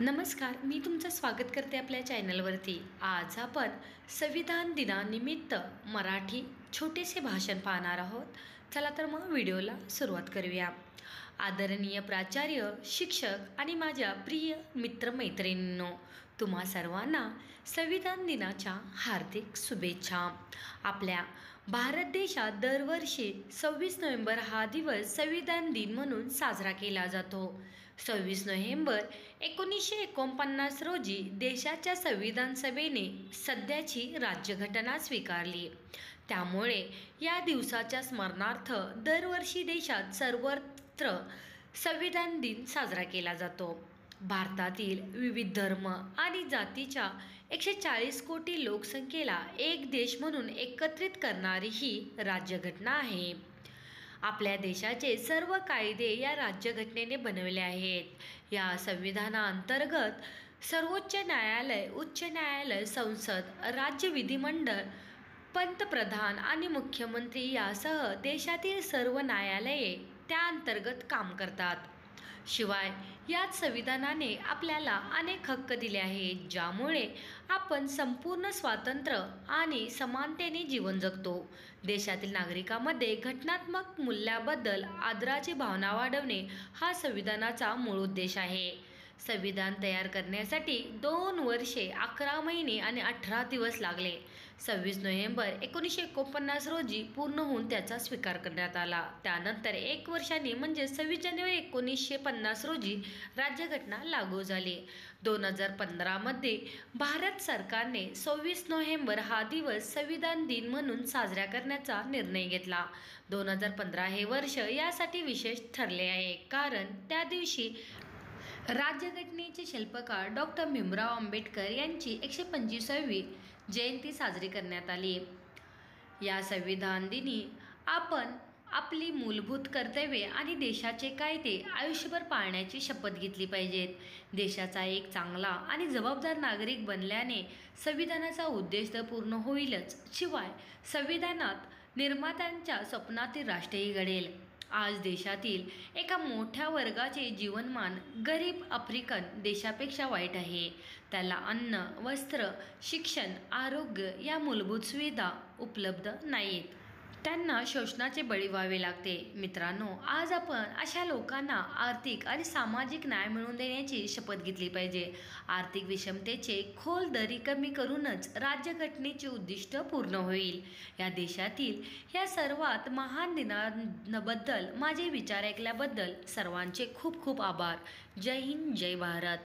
नमस्कार, मी तुमचं स्वागत करते आपल्या चॅनलवरती। आज आपण संविधान दिनानिमित्त मराठी छोटेसे भाषण पाहणार आहोत। चला तर मग व्हिडिओला सुरुवात करूया। आदरणीय प्राचार्य, शिक्षक आणि माझ्या प्रिय मित्रमैत्रिणींनो, तुम्हा सर्वांना संविधान दिनाच्या हार्दिक शुभेच्छा। आपल्या भारत देशात दरवर्षी 26 नोव्हेंबर हा दिवस संविधान दिन म्हणून साजरा केला जातो। 26 नोव्हेंबर 1949 रोजी देशाच्या संविधान सभेने सध्याची राज्यघटना स्वीकारली। त्यामुळे या दिवसाच्या स्मरणार्थ दरवर्षी देशात सर्वत्र संविधान दिन साजरा केला जातो। भारतातील विविध धर्म आणि जातीच्या 140 कोटी लोकसंख्येला एक देश म्हणून एकत्रित करणारी ही राज्यघटना आहे। आपल्या देशाचे सर्व कायदे या राज्यघटनेने बनवले आहेत। या संविधानाअंतर्गत सर्वोच्च न्यायालय, उच्च न्यायालय, संसद, राज्य विधिमंडळ, पंतप्रधान आणि मुख्यमंत्री यासह देशातील सर्व न्यायालये त्या अंतर्गत काम करतात। शिवाय याच संविधानाने आपल्याला अनेक हक्क दिले आहेत, ज्यामुळे आपण संपूर्ण स्वातंत्र्य आणि समानतेने जीवन जगतो। देशातील नागरिकांमध्ये घटनात्मक मूल्याबद्दल आदराची भावना वाढवणे हा संविधानाचा मूळ उद्देश आहे। संविधान तयार करण्यासाठी 2 वर्षे 11 महिने आणि 18 दिवस लागले। 26 नोव्हेंबर 1949 रोजी पूर्ण होऊन त्याचा स्वीकार करण्यात आला। त्यानंतर 1 वर्षांनी म्हणजे 26 जानेवारी 1950 रोजी राज्यघटना लागू झाली। 2015 मध्ये भारत सरकारने 26 नोव्हेंबर हा दिवस संविधान दिन म्हणून साजरा करण्याचा निर्णय घेतला। 2015 हे वर्ष यासाठी विशेष ठरले आहे, कारण त्या दिवशी राज्यघटनेचे शिल्पकार डॉक्टर भीमराव आंबेडकर यांची 125वी जयंती साजरी करण्यात आली। या संविधान दिनी आपण आपली मूलभूत कर्तव्ये आणि देशाचे कायदे आयुष्यभर पाळण्याची शपथ घेतली पाहिजेत। देशाचा एक चांगला आणि जबाबदार नागरिक बनल्याने संविधानाचा उद्देश तर पूर्ण होईलच, शिवाय संविधानात निर्मात्यांच्या स्वप्नातील राष्ट्रही घडेल। आज देशातील एका मोठ्या वर्गाचे जीवनमान गरीब आफ्रिकन देशापेक्षा वाईट आहे। त्याला अन्न, वस्त्र, शिक्षण, आरोग्य या मूलभूत सुविधा उपलब्ध नाहीत। त्यांना शोषणाचे बळी व्हावे लागते। मित्रांनो, आज आपण अशा लोकांना आर्थिक आणि सामाजिक न्याय मिळवून देण्याची शपथ घेतली पाहिजे। आर्थिक विषमतेचे खोल दरी कमी करूनच राज्यघटनेचे उद्दिष्ट पूर्ण होईल। या देशातील या सर्वात महान दिनाबद्दल माझे विचार ऐकल्याबद्दल सर्वांचे खूप खूप आभार। जय हिंद, जय भारत।